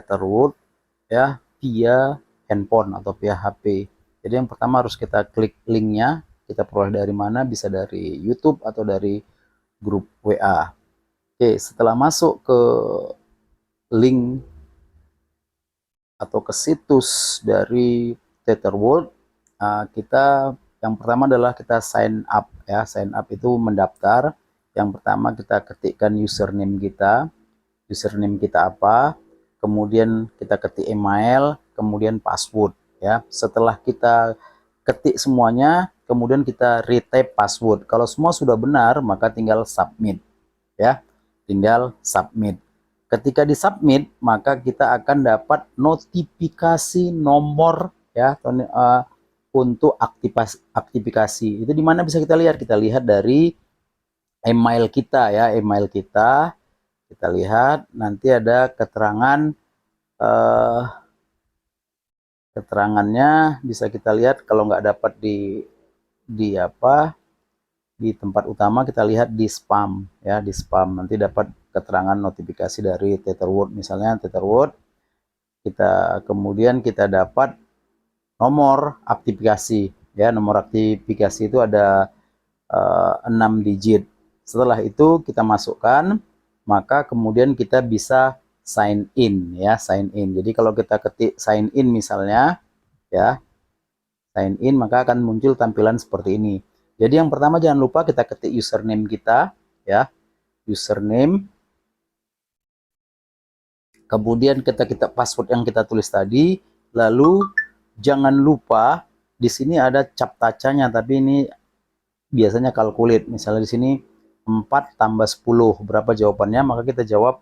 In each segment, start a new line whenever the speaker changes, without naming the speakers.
Tetherwood ya via handphone atau via HP. Jadi yang pertama harus kita klik linknya, kita peroleh dari mana, bisa dari YouTube atau dari grup WA. Oke, setelah masuk ke link atau ke situs dari Tetherworld, kita yang pertama adalah kita sign up ya. Sign up itu mendaftar. Yang pertama kita ketikkan username kita apa, kemudian kita ketik email, kemudian password ya. Setelah kita ketik semuanya, kemudian kita retype password. Kalau semua sudah benar, maka tinggal submit ya. Tinggal submit. Ketika disubmit, maka kita akan dapat notifikasi nomor ya untuk aktifikasi. Itu di mana bisa kita lihat? Kita lihat dari email kita ya, email kita. Kita lihat nanti ada keterangannya bisa kita lihat. Kalau nggak dapat di tempat utama, kita lihat di spam ya, di spam nanti dapat keterangan notifikasi dari Tetherwood. Misalnya Tetherwood, kemudian kita dapat nomor aktifikasi ya. Nomor aktifikasi itu ada 6 digit. Setelah itu kita masukkan, maka kemudian kita bisa sign in ya, sign in. Jadi kalau kita ketik sign in misalnya ya, sign in, maka akan muncul tampilan seperti ini. Jadi yang pertama jangan lupa kita ketik username kita ya, username. Kemudian kita password yang kita tulis tadi, lalu jangan lupa di sini ada captcha-nya, tapi ini biasanya kalkulit. Misalnya di sini 4 tambah 10 berapa jawabannya, maka kita jawab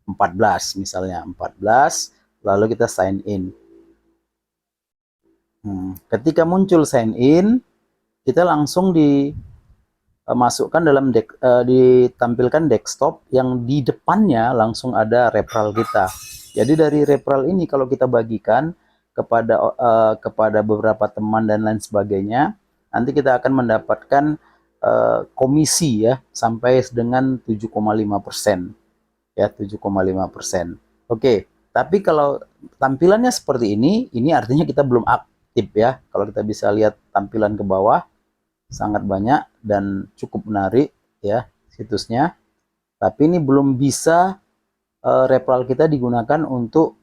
14 misalnya, 14, lalu kita sign in. Ketika muncul sign in, kita langsung dimasukkan dalam ditampilkan desktop yang di depannya langsung ada referral kita. Jadi dari referral ini kalau kita bagikan kepada beberapa teman dan lain sebagainya, nanti kita akan mendapatkan komisi ya sampai dengan 7,5% ya, 7,5%. Oke, tapi kalau tampilannya seperti ini artinya kita belum aktif ya. Kalau kita bisa lihat tampilan ke bawah, sangat banyak dan cukup menarik ya situsnya. Tapi ini belum bisa referral kita digunakan untuk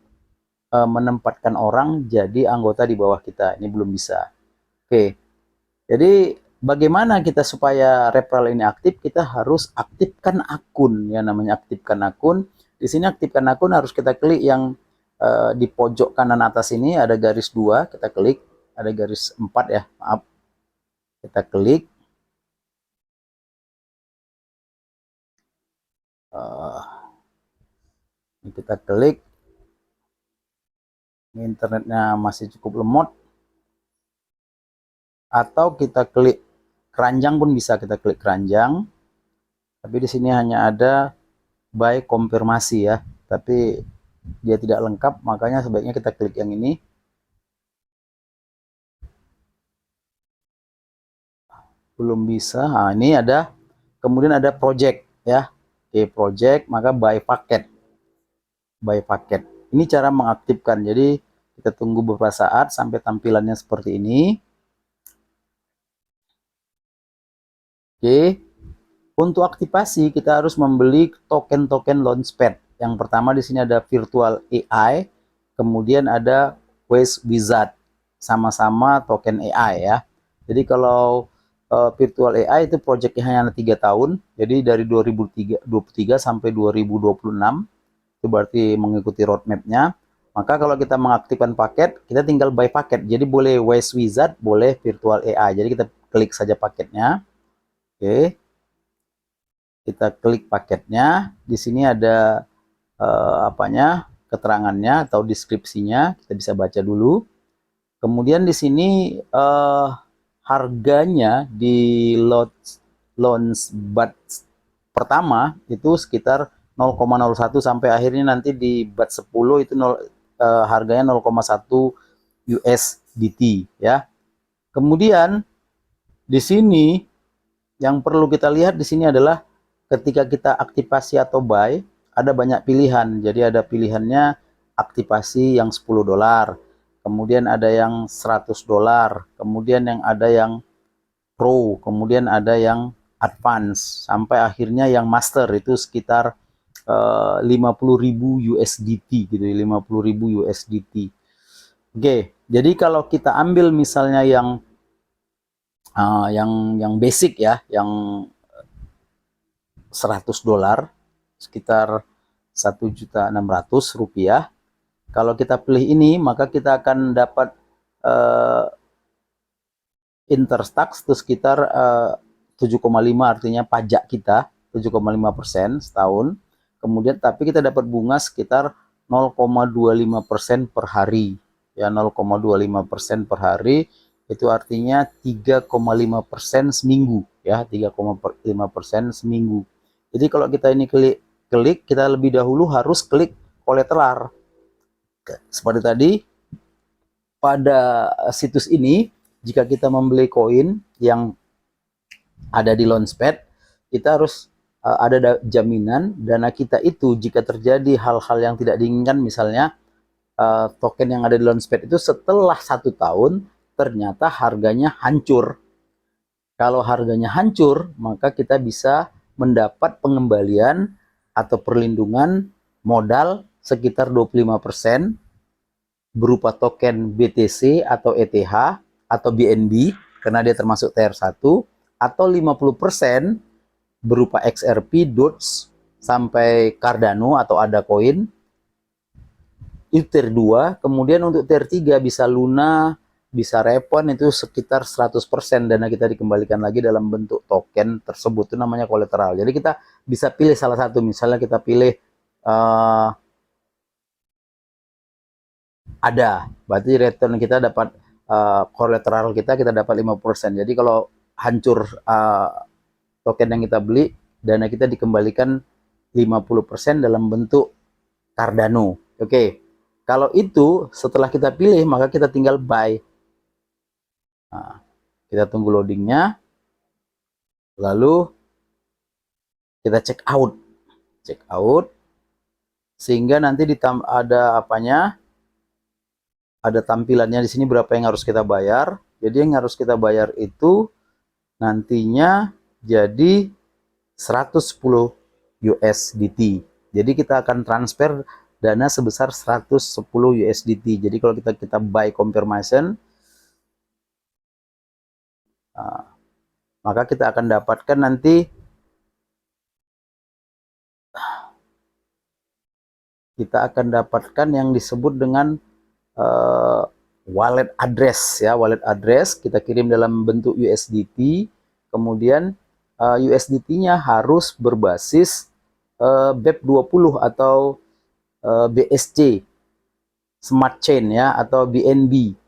menempatkan orang jadi anggota di bawah kita. Ini belum bisa. Oke, jadi bagaimana kita supaya referral ini aktif? Kita harus aktifkan akun ya, namanya aktifkan akun. Di sini aktifkan akun harus kita klik yang di pojok kanan atas ini ada garis 2, kita klik, ada garis 4 ya, maaf. Kita klik. Ini kita klik. Ini internetnya masih cukup lemot. Atau kita klik keranjang pun bisa, kita klik keranjang. Tapi di sini hanya ada by konfirmasi ya, tapi dia tidak lengkap, makanya sebaiknya kita klik yang ini. Belum bisa. Nah, ini ada, kemudian ada project ya. Oke, project, maka by paket. By paket. Ini cara mengaktifkan. Jadi kita tunggu beberapa saat sampai tampilannya seperti ini. Oke. Untuk aktivasi kita harus membeli token-token Launchpad. Yang pertama di sini ada Virtual AI, kemudian ada Waze Wizard, sama-sama token AI ya. Jadi kalau Virtual AI itu proyeknya hanya 3 tahun, jadi dari 2023 sampai 2026, itu berarti mengikuti roadmap-nya. Maka kalau kita mengaktifkan paket, kita tinggal buy paket. Jadi boleh Waze Wizard, boleh Virtual AI. Jadi kita klik saja paketnya. Oke. Kita klik paketnya. Di sini ada keterangannya atau deskripsinya, kita bisa baca dulu. Kemudian di sini harganya di launch batch pertama itu sekitar 0,01 sampai akhirnya nanti di batch 10 itu harganya 0,1 USDT ya. Kemudian di sini yang perlu kita lihat di sini adalah ketika kita aktivasi atau buy, ada banyak pilihan. Jadi ada pilihannya aktivasi yang $10, kemudian ada yang $100, kemudian yang ada yang Pro, kemudian ada yang Advance, sampai akhirnya yang Master itu sekitar 50.000 USDT gitu, 50.000 USDT. Oke, jadi kalau kita ambil misalnya yang basic ya, yang $100, sekitar 1.600.000 rupiah. Kalau kita pilih ini, maka kita akan dapat Intertax itu sekitar 7,5, artinya pajak kita 7,5% setahun. Kemudian tapi kita dapat bunga sekitar 0,25% per hari. Ya, 0,25% per hari itu artinya 3,5% seminggu ya, 3,5% seminggu. Jadi kalau kita ini klik, kita lebih dahulu harus klik kolateral. Seperti tadi pada situs ini, jika kita membeli koin yang ada di Launchpad, kita harus ada jaminan dana kita itu jika terjadi hal-hal yang tidak diinginkan, misalnya token yang ada di Launchpad itu setelah 1 tahun ternyata harganya hancur. Kalau harganya hancur, maka kita bisa mendapat pengembalian atau perlindungan modal sekitar 25% berupa token BTC atau ETH atau BNB karena dia termasuk Tier 1, atau 50% berupa XRP, Doge sampai Cardano atau ada koin. Itu Tier 2. Kemudian untuk Tier 3 bisa Luna, bisa Repon, itu sekitar 100% dana kita dikembalikan lagi dalam bentuk token tersebut. Itu namanya kolateral. Jadi kita bisa pilih salah satu, misalnya kita pilih ada, berarti return kita dapat kolateral kita dapat 50%. Jadi kalau hancur token yang kita beli, dana kita dikembalikan 50% dalam bentuk Cardano. Oke. Kalau itu setelah kita pilih, maka kita tinggal buy. Nah, kita tunggu loadingnya. Lalu kita check out. Check out. Sehingga nanti ada apanya? Ada tampilannya di sini berapa yang harus kita bayar. Jadi yang harus kita bayar itu nantinya jadi 110 USDT. Jadi kita akan transfer dana sebesar 110 USDT. Jadi kalau kita buy confirmation, maka kita akan dapatkan nanti yang disebut dengan wallet address ya, wallet address kita kirim dalam bentuk USDT. Kemudian USDT-nya harus berbasis BEP20 atau BSC Smart Chain ya, atau BNB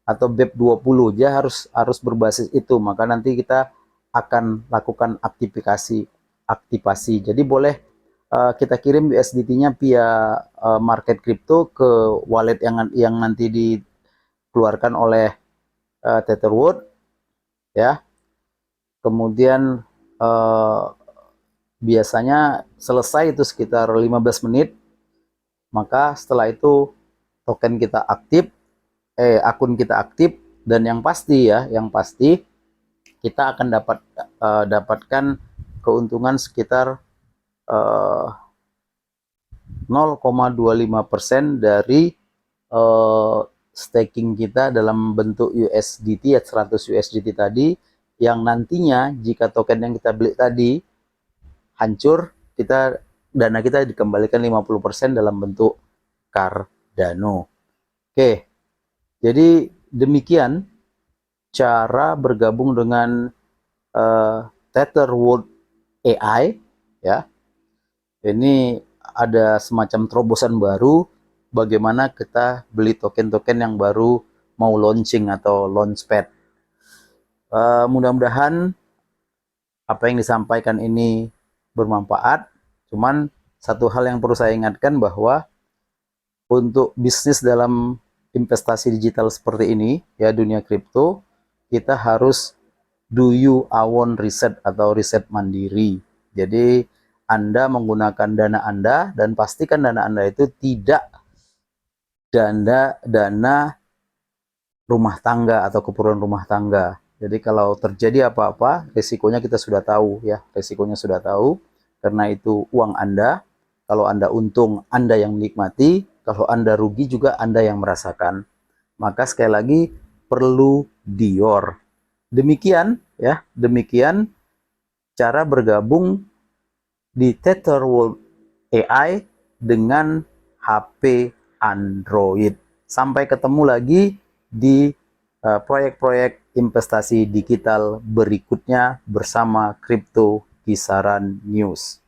atau BEP20. Dia harus berbasis itu, maka nanti kita akan lakukan aktivasi. Jadi boleh kita kirim USDT-nya via market crypto ke wallet yang nanti dikeluarkan oleh Tetherwood ya. Kemudian biasanya selesai itu sekitar 15 menit. Maka setelah itu token kita aktif, akun kita aktif, dan yang pasti kita akan dapatkan keuntungan sekitar 0,25% dari staking kita dalam bentuk USDT ya, 100 USDT tadi, yang nantinya jika token yang kita beli tadi hancur, dana kita dikembalikan 50% dalam bentuk Cardano. Oke, jadi demikian cara bergabung dengan Tetherwood AI ya. Ini ada semacam terobosan baru bagaimana kita beli token-token yang baru mau launching atau launchpad. Mudah-mudahan apa yang disampaikan ini bermanfaat. Cuman satu hal yang perlu saya ingatkan, bahwa untuk bisnis dalam investasi digital seperti ini ya, dunia kripto, kita harus do your own riset atau riset mandiri. Jadi Anda menggunakan dana Anda dan pastikan dana Anda itu tidak dana rumah tangga atau keperluan rumah tangga. Jadi kalau terjadi apa-apa, resikonya kita sudah tahu ya, resikonya sudah tahu. Karena itu uang Anda. Kalau Anda untung, Anda yang menikmati. Kalau Anda rugi juga Anda yang merasakan. Maka sekali lagi perlu Dior. Demikian ya, demikian cara bergabung di Tether World AI dengan HP Android. Sampai ketemu lagi di proyek-proyek investasi digital berikutnya bersama Crypto Kisaran News.